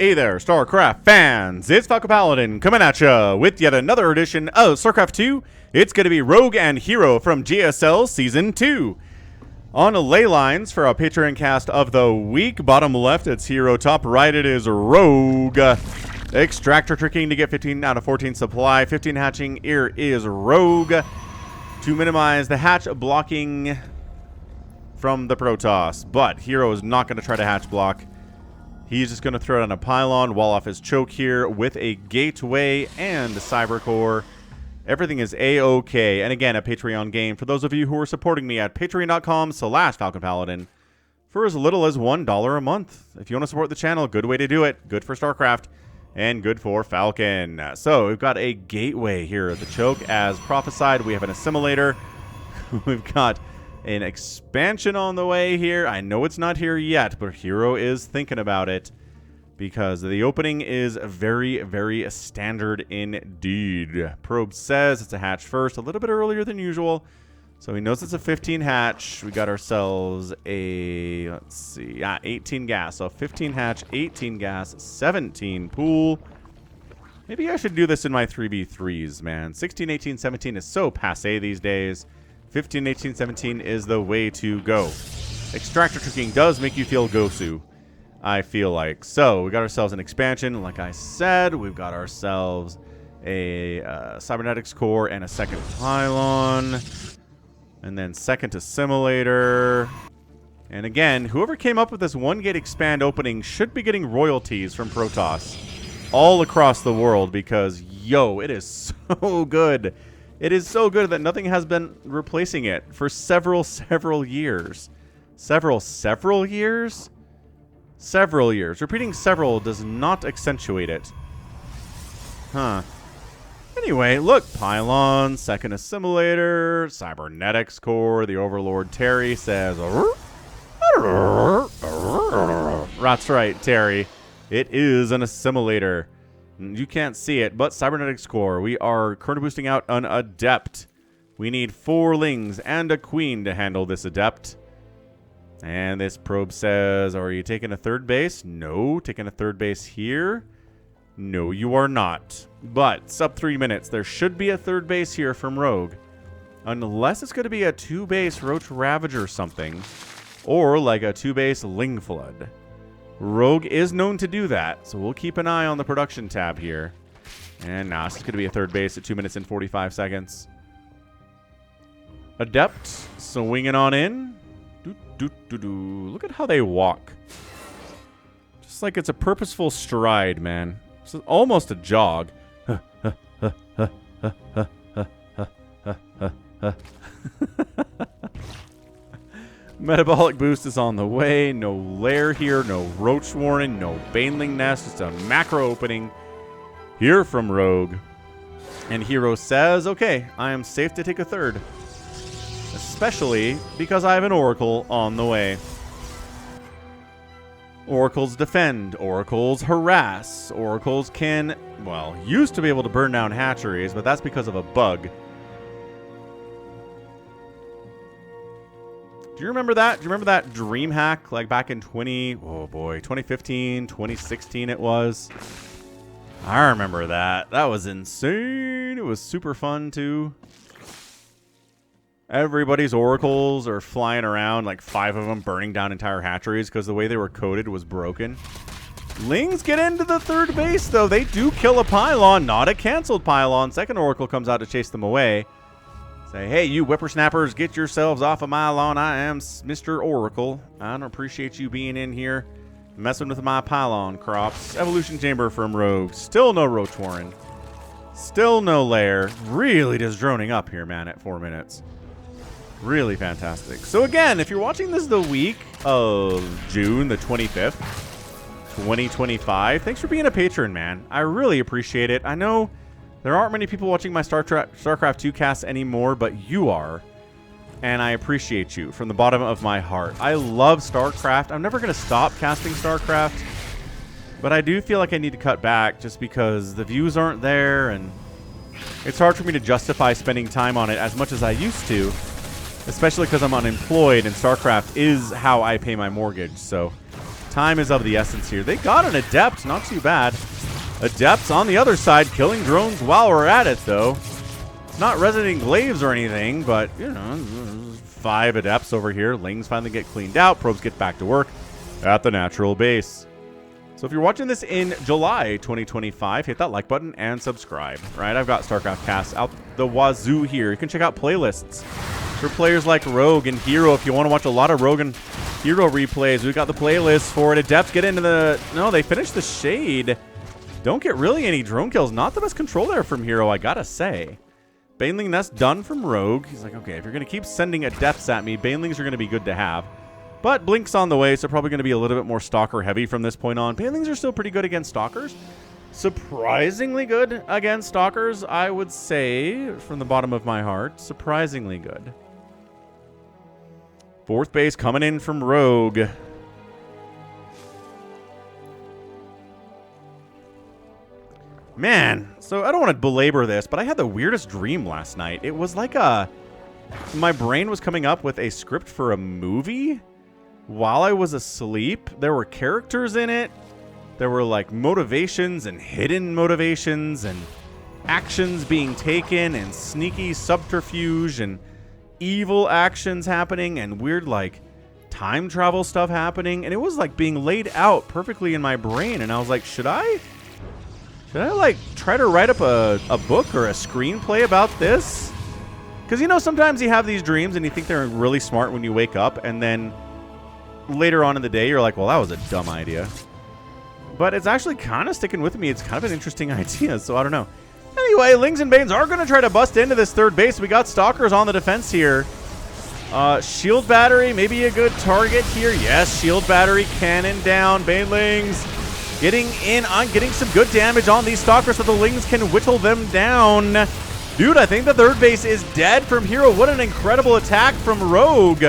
Hey there, StarCraft fans! It's falconpaladin coming at ya with yet another edition of StarCraft 2. It's going to be Rogue and herO from GSL Season 2. On ley lines for our Patreon cast of the week, bottom left it's herO, top right it is Rogue. Extractor tricking to get 15 out of 14 supply, 15 hatching, here is Rogue. To minimize the hatch blocking from the Protoss, but herO is not going to try to hatch block. He's just going to throw it on a pylon, wall off his choke here with a gateway and a cyber core. Everything is A-OK. And again, a Patreon game for those of you who are supporting me at patreon.com/falconpaladin for as little as $1 a month. If you want to support the channel, good way to do it. Good for StarCraft and good for Falcon. So we've got a gateway here at the choke. As prophesied, we have an assimilator. We've got an expansion on the way here. I know it's not here yet, but herO is thinking about it because the opening is very, very standard indeed. Probe says it's a hatch first, a little bit earlier than usual. So he knows it's a 15 hatch. We got ourselves a, let's see, 18 gas. So 15 hatch, 18 gas, 17 pool. Maybe I should do this in my 3v3s, man. 16, 18, 17 is so passe these days. 15, 18, 17 is the way to go. Extractor tricking does make you feel Gosu, I feel like. So we got ourselves an expansion. Like I said, we've got ourselves a cybernetics core and a second pylon. And then second assimilator. And again, whoever came up with this one gate expand opening should be getting royalties from Protoss all across the world because, yo, it is so good. It is so good that nothing has been replacing it for several years. Several years? Several years. Repeating several does not accentuate it. Huh. Anyway, look. Pylon, second assimilator, cybernetics core. The Overlord Terry says... That's right, Terry. It is an assimilator. You can't see it, but cybernetics core. We are current boosting out an adept. We need 4 lings and a queen to handle this adept. And this probe says, are you taking a third base? No. Taking a third base here? No, you are not. But sub 3 minutes. There should be a third base here from Rogue. Unless it's going to be a 2-base Roach Ravager or something. Or like a 2-base Ling Flood. Rogue is known to do that, so we'll keep an eye on the production tab here. And now this is going to be a third base at 2 minutes and 45 seconds. Adept, swinging on in. Look at how they walk. Just like it's a purposeful stride, man. It's almost a jog. Metabolic boost is on the way. No lair here. No roach warren. No baneling nest. Just a macro opening here from Rogue. And herO says, okay, I am safe to take a third. Especially because I have an Oracle on the way. Oracles defend. Oracles harass. Oracles can, well, used to be able to burn down hatcheries, but that's because of a bug. Do you remember that? Do you remember that dream hack like back in 2015, 2016 it was? I remember that. That was insane. It was super fun too. Everybody's oracles are flying around, like 5 of them burning down entire hatcheries because the way they were coded was broken. Lings get into the third base though. They do kill a pylon, not a canceled pylon. Second oracle comes out to chase them away. Say, hey, you whippersnappers, get yourselves off of my lawn. I am Mr. Oracle. I don't appreciate you being in here messing with my pylon crops. Evolution chamber from Rogue. Still no roach warren. Still no lair. Really just droning up here, man, at 4 minutes. Really fantastic. So again, if you're watching this the week of June the 25th, 2025, thanks for being a patron, man. I really appreciate it. I know there aren't many people watching my StarCraft 2 casts anymore, but you are. And I appreciate you from the bottom of my heart. I love StarCraft. I'm never going to stop casting StarCraft. But I do feel like I need to cut back just because the views aren't there. And it's hard for me to justify spending time on it as much as I used to. Especially because I'm unemployed and StarCraft is how I pay my mortgage. So Time is of the essence here. They got an Adept, not too bad. Adepts on the other side, killing drones while we're at it, though. It's not Resident Glaives or anything, but, you know, 5 Adepts over here. Lings finally get cleaned out. Probes get back to work at the natural base. So if you're watching this in July 2025, hit that like button and subscribe, right? I've got StarCraft casts out the wazoo here. You can check out playlists for players like Rogue and herO. If you want to watch a lot of Rogue and herO replays, we've got the playlist for it. Adepts get into the... No, they finished the Shade. Don't get really any drone kills. Not the best control there from herO, I gotta say. Baneling Nest done from Rogue. He's like, okay, if you're going to keep sending Adepts at me, Banelings are going to be good to have. But Blink's on the way, so probably going to be a little bit more Stalker heavy from this point on. Banelings are still pretty good against Stalkers. Surprisingly good against Stalkers, I would say, from the bottom of my heart. Surprisingly good. 4th base coming in from Rogue. Man, so I don't want to belabor this, but I had the weirdest dream last night. It was like my brain was coming up with a script for a movie while I was asleep. There were characters in it. There were like motivations and hidden motivations and actions being taken and sneaky subterfuge and evil actions happening and weird like time travel stuff happening. And it was like being laid out perfectly in my brain. And I was like, should I like try to write up a book or a screenplay about this? Because, you know, sometimes you have these dreams and you think they're really smart when you wake up, and then later on in the day you're like, well, that was a dumb idea. But it's actually kind of sticking with me. It's kind of an interesting idea, so I don't know. Anyway, Lings and Banes are going to try to bust into this 3rd base. We got Stalkers on the defense here. Shield Battery, maybe a good target here. Yes, Shield Battery, cannon down. Banelings getting in on getting some good damage on these Stalkers so the Lings can whittle them down. Dude, I think the 3rd base is dead from herO. What an incredible attack from Rogue.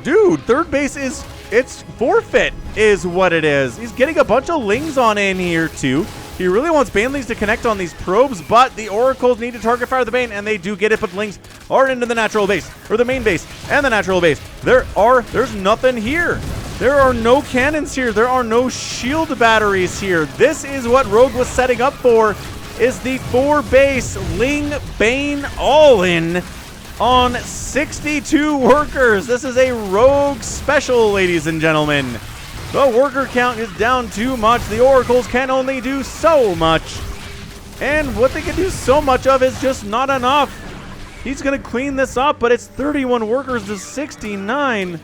Dude, 3rd base is... It's forfeit is what it is. He's getting a bunch of Lings on in here, too. He really wants Banelings to connect on these probes, but the Oracles need to target fire the Bane, and they do get it, but Lings are into the natural base, or the main base, and the natural base. There's nothing here. There are no cannons here. There are no shield batteries here. This is what Rogue was setting up for, is the 4-base Ling Bane all-in on 62 workers. This is a Rogue special, ladies and gentlemen. The worker count is down too much. The Oracles can only do so much. And what they can do so much of is just not enough. He's going to clean this up, but it's 31 workers to 69.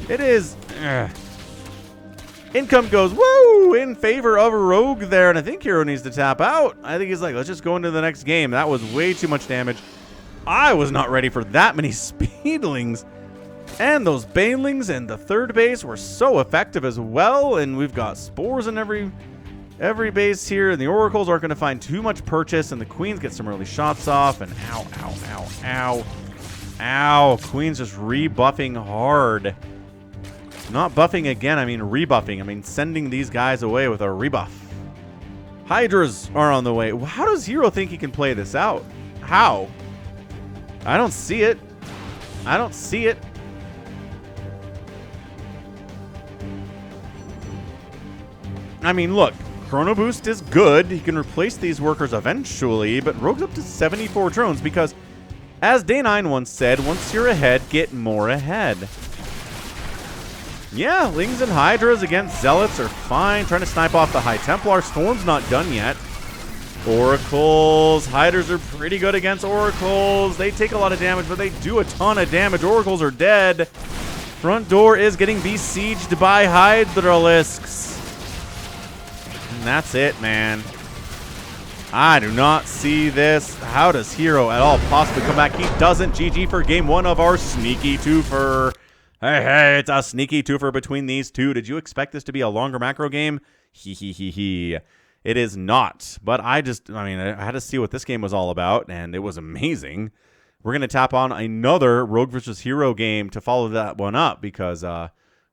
It is... Income goes, woo, in favor of Rogue there, and I think herO needs to tap out. I think he's like, let's just go into the next game. That was way too much damage. I was not ready for that many Speedlings. And those Banelings and the 3rd base were so effective as well, and we've got Spores in every base here, and the Oracles aren't going to find too much purchase, and the Queens get some early shots off, and ow, ow, ow, ow. Ow, Queen's just rebuffing hard. Not buffing again, I mean rebuffing. I mean sending these guys away with a rebuff. Hydras are on the way. How does herO think he can play this out? How? I don't see it. I don't see it. I mean, look. Chrono Boost is good. He can replace these workers eventually, but Rogue's up to 74 drones because, as Day9 once said, once you're ahead, get more ahead. Yeah, Lings and Hydras against Zealots are fine. Trying to snipe off the High Templar. Storm's not done yet. Oracles. Hydras are pretty good against Oracles. They take a lot of damage, but they do a ton of damage. Oracles are dead. Front door is getting besieged by Hydralisks. And that's it, man. I do not see this. How does herO at all possibly come back? He doesn't. GG for game 1 of our sneaky twofer. Hey, it's a sneaky twofer between these two. Did you expect this to be a longer macro game? He. It is not. But I had to see what this game was all about, and it was amazing. We're going to tap on another Rogue versus herO game to follow that one up because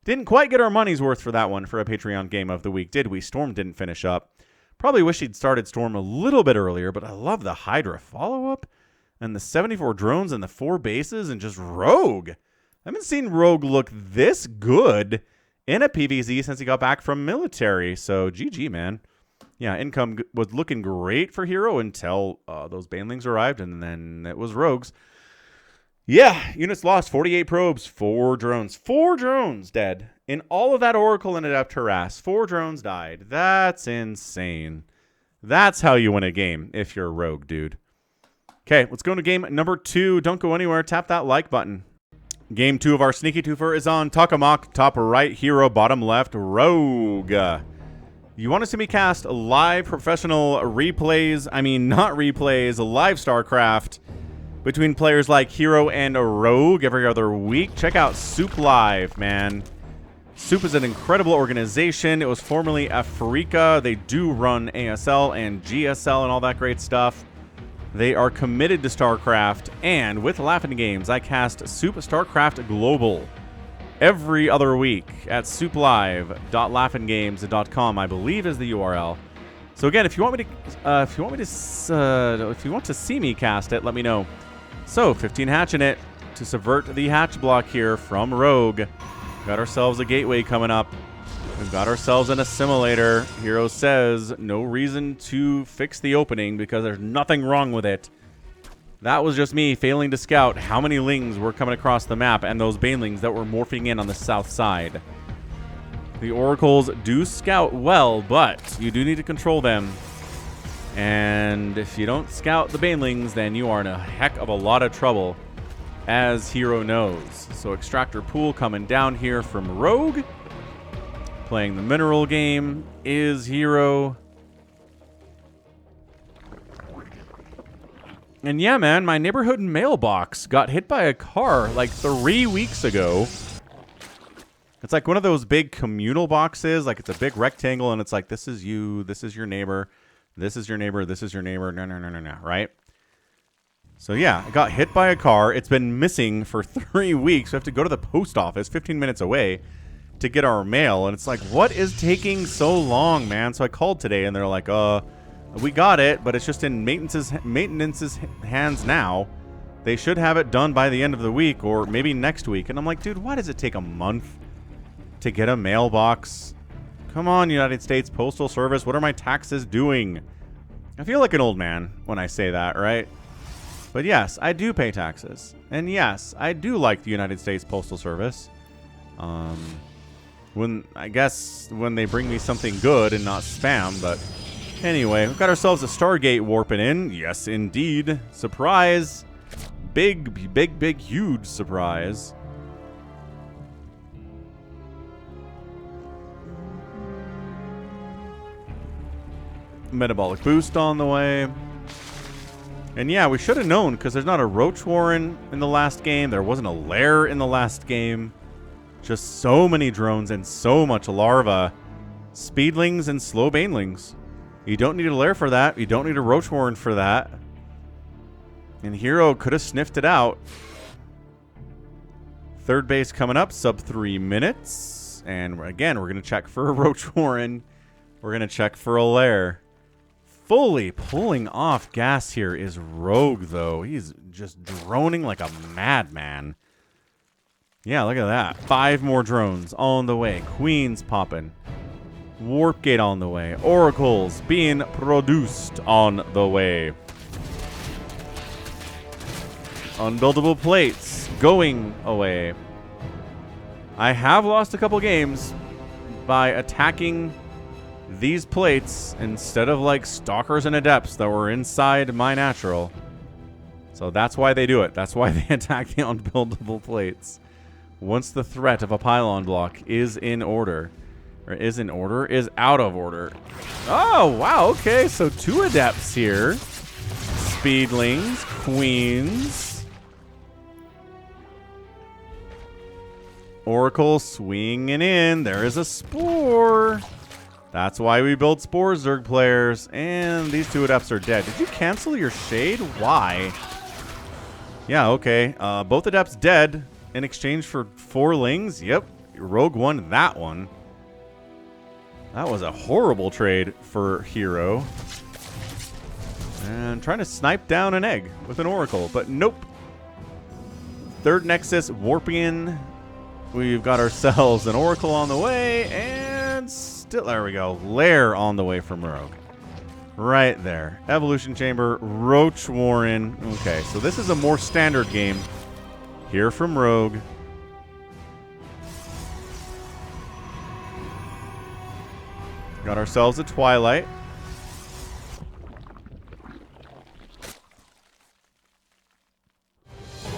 didn't quite get our money's worth for that one for a Patreon game of the week, did we? Storm didn't finish up. Probably wish he'd started Storm a little bit earlier, but I love the Hydra follow-up and the 74 drones and the 4 bases and just Rogue. I haven't seen Rogue look this good in a PVZ since he got back from military. So GG, man. Yeah, income was looking great for herO until those banelings arrived, and then it was rogues. Yeah, units lost, 48 probes, 4 drones. 4 drones dead. In all of that Oracle and Adept harass, 4 drones died. That's insane. That's how you win a game if you're a rogue, dude. Okay, let's go into game number 2. Don't go anywhere. Tap that like button. Game 2 of our Sneaky Twofer is on Takamok, top right, herO, bottom left, rogue. You want to see me cast live professional replays, not replays, live StarCraft between players like herO and rogue every other week? Check out Soup Live, man. Soup is an incredible organization. It was formerly Africa. They do run ASL and GSL and all that great stuff. They are committed to StarCraft, and with Laughing Games, I cast Soup StarCraft Global every other week at souplive.laughinggames.com, I believe is the URL. So again, if you want to see me cast it, let me know. So 15 hatch in it to subvert the hatch block here from rogue. Got ourselves a gateway coming up. We've got ourselves an assimilator. herO says no reason to fix the opening because there's nothing wrong with it. That was just me failing to scout how many lings were coming across the map and those banelings that were morphing in on the south side. The oracles do scout well, but you do need to control them. And if you don't scout the banelings, then you are in a heck of a lot of trouble, as herO knows. So extractor pool coming down here from rogue. Playing the mineral game is herO. And yeah, man, my neighborhood mailbox got hit by a car like 3 weeks ago. It's like one of those big communal boxes. Like it's a big rectangle, and it's like, this is you, this is your neighbor, this is your neighbor, this is your neighbor, no, right? So yeah, I got hit by a car. It's been missing for 3 weeks. We have to go to the post office 15 minutes away to get our mail. And it's like, what is taking so long, man? So I called today, and they're like, we got it, but it's just in maintenance's hands now. They should have it done by the end of the week or maybe next week. And I'm like, dude, why does it take a month to get a mailbox? Come on, United States Postal Service. What are my taxes doing? I feel like an old man when I say that, right? But yes, I do pay taxes. And yes, I do like the United States Postal Service. When they bring me something good and not spam, but anyway, we've got ourselves a Stargate warping in. Yes, indeed. Surprise. Big, huge surprise. Metabolic boost on the way. And yeah, we should have known because there's not a Roach Warren in the last game. There wasn't a lair in the last game. Just so many drones and so much larva. Speedlings and slow banelings. You don't need a lair for that. You don't need a Roach Warren for that. And herO could have sniffed it out. Third base coming up, sub 3 minutes. And again, we're going to check for a Roach Warren. We're going to check for a lair. Fully pulling off gas here is rogue, though. He's just droning like a madman. Yeah, look at that. 5 more drones on the way. Queens popping. Warp gate on the way. Oracles being produced on the way. Unbuildable plates going away. I have lost a couple games by attacking these plates instead of like stalkers and adepts that were inside my natural. So that's why they do it. That's why they attack the unbuildable plates. Once the threat of a pylon block is in order, or is out of order. Oh, wow, okay, so 2 adepts here. Speedlings, queens. Oracle swinging in. There is a spore. That's why we build spores, Zerg players. And these 2 adepts are dead. Did you cancel your shade? Why? Yeah, okay. Both adepts dead. In exchange for 4 lings? Yep. Rogue won that one. That was a horrible trade for herO. And trying to snipe down an egg with an oracle, but nope. Third Nexus warping in We've got ourselves an Oracle on the way, and still, there we go. Lair on the way from Rogue. Right there. Evolution Chamber, Roach Warren. Okay, so this is a more standard game. Here from Rogue. Got ourselves a Twilight.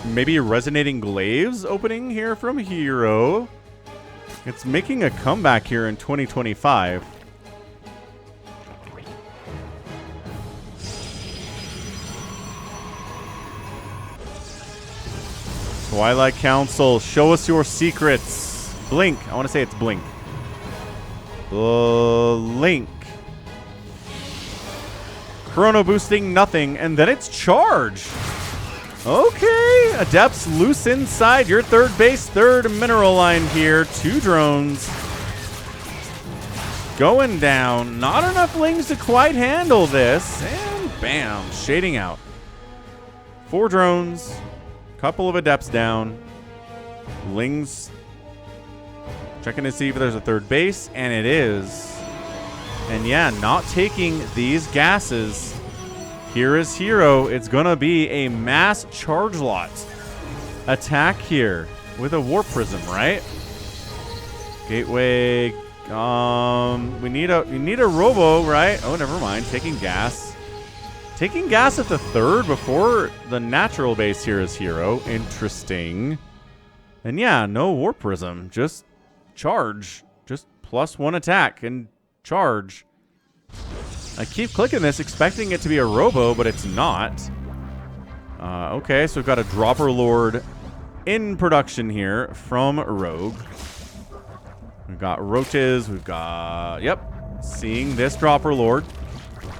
Maybe a Resonating Glaives opening here from herO. It's making a comeback here in 2025. Twilight Council, show us your secrets. Blink. I want to say it's Blink. Blink. Chrono boosting nothing, and then it's Charge. Okay, Adepts loose inside your third base, third mineral line here. 2 drones. Going down. Not enough Lings to quite handle this. And bam, shading out. 4 drones. Couple of Adepts down. Lings checking to see if there's a third base, and it is. And yeah, not taking these gases. Here is herO. It's going to be a mass charge lot attack here with a Warp Prism, right? Gateway. We need a Robo, right? Oh, never mind. Taking gas. Taking gas at the third before the natural base here is herO. Interesting. And yeah, no Warp Prism. Just charge. Just +1 attack and charge. I keep clicking this, expecting it to be a Robo, but it's not. Okay, so we've got a Dropper Lord in production here from Rogue. We've got Roaches. We've got... Yep. Seeing this Dropper Lord.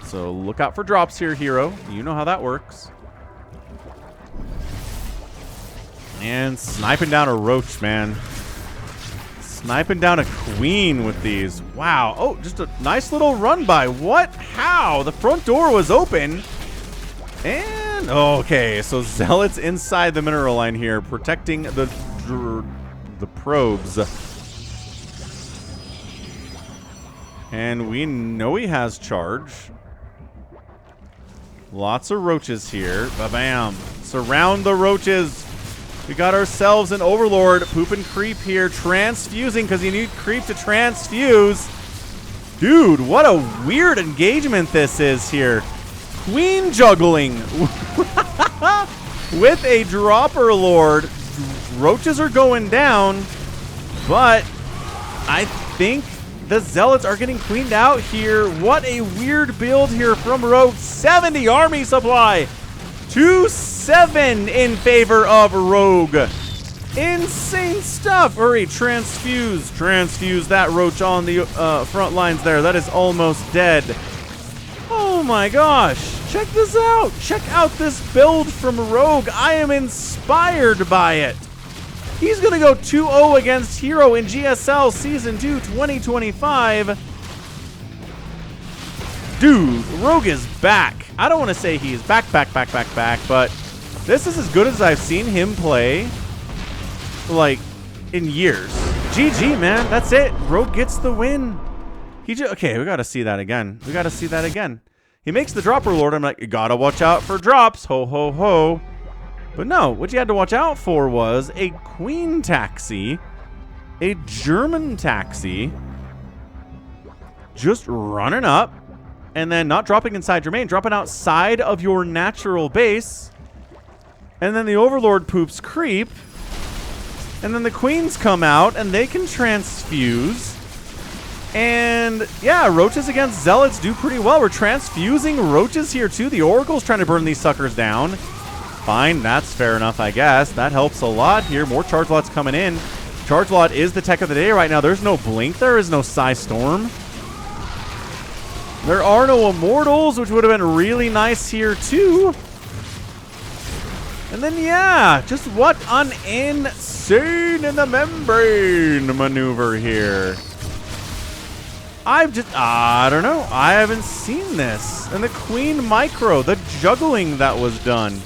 So look out for drops here, herO. You know how that works. And sniping down a Roach, man. Sniping down a Queen with these. Wow. Oh, just a nice little run by. What? How? The front door was open. And, okay. So Zealots inside the mineral line here, protecting the probes. And we know he has charge. Lots of Roaches here. Ba-bam. Surround the Roaches. We got ourselves an Overlord. Poop and Creep here. Transfusing because you need Creep to transfuse. Dude, what a weird engagement this is here. Queen juggling. With a Dropper Lord. Roaches are going down. But I think the Zealots are getting cleaned out here. What a weird build here from Rogue. 70 army supply. 2-7 in favor of Rogue. Insane stuff. Hurry, transfuse. Transfuse that Roach on the front lines there. That is almost dead. Oh my gosh. Check this out. Check out this build from Rogue. I am inspired by it. He's going to go 2-0 against herO in GSL Season 2 2025. Dude, Rogue is back. I don't want to say he's back, but this is as good as I've seen him play, like, in years. GG, man. That's it. Rogue gets the win. Okay, we got to see that again. We got to see that again. He makes the Dropper Lord. I'm like, you got to watch out for drops. Ho, ho, ho. But no, what you had to watch out for was a Queen Taxi, a German Taxi, just running up, and then not dropping inside your main, dropping outside of your natural base, and then the Overlord poops Creep, and then the Queens come out, and they can transfuse, and yeah, Roaches against Zealots do pretty well. We're transfusing Roaches here too. The Oracle's trying to burn these suckers down. Fine, that's fair enough, I guess. That helps a lot here. More Charge Lots coming in. Charge Lot is the tech of the day right now. There's no Blink. There is no Psy Storm. There are no Immortals, which would have been really nice here, too. And then, yeah, just what an insane in the membrane maneuver here. I don't know. I haven't seen this. And the Queen Micro, the juggling that was done.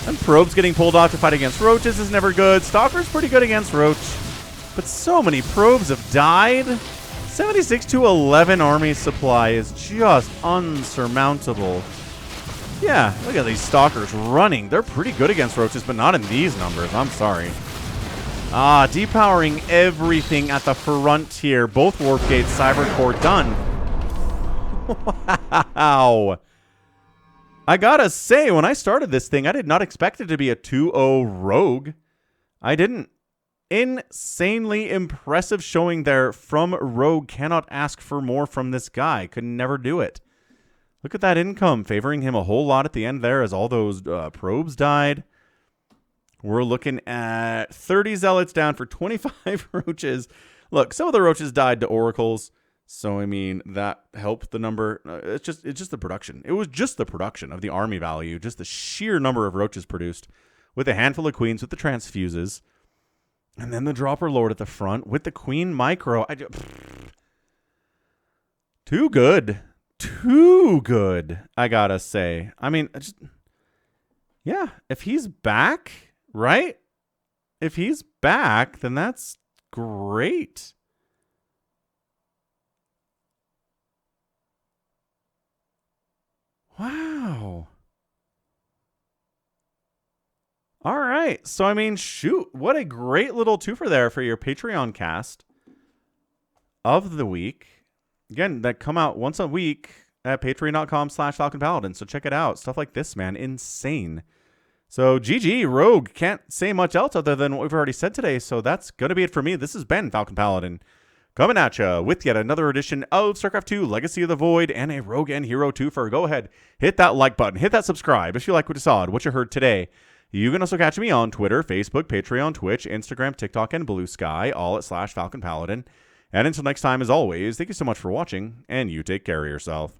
And probes getting pulled off to fight against roaches is never good. Stalker's pretty good against roach. But so many probes have died. 76 to 11 army supply is just unsurmountable. Yeah, look at these stalkers running. They're pretty good against roaches, but not in these numbers. I'm sorry. Depowering everything at the frontier. Both warp gates, cyber core done. Wow. I gotta say, when I started this thing, I did not expect it to be a 2-0 rogue. I didn't. Insanely impressive showing there from rogue. Cannot ask for more from this guy. Could never do it. Look at that income, favoring him a whole lot at the end there as all those probes died. We're looking at 30 zealots down for 25 roaches. Look, some of the roaches died to oracles. So, I mean, that helped the number. It's just the production. It was just the production of the army value. Just the sheer number of roaches produced with a handful of queens with the transfuses. And then the dropper lord at the front with the queen micro. Too good. Too good, I gotta say. I mean, yeah, if he's back, right? If he's back, then that's great. Wow. All right. So, I mean, shoot, what a great little twofer there for your Patreon cast of the week. Again, that come out once a week at patreon.com/falconpaladin. So check it out. Stuff like this, man. Insane. So GG, Rogue. Can't say much else other than what we've already said today. So that's going to be it for me. This has been Falcon Paladin coming at you with yet another edition of StarCraft 2 Legacy of the Void and a Rogue and Hero twofer. Go ahead, hit that like button, hit that subscribe if you like what you saw and what you heard today. You can also catch me on Twitter, Facebook, Patreon, Twitch, Instagram, TikTok, and Blue Sky, all at /FalconPaladin. And until next time, as always, thank you so much for watching, and you take care of yourself.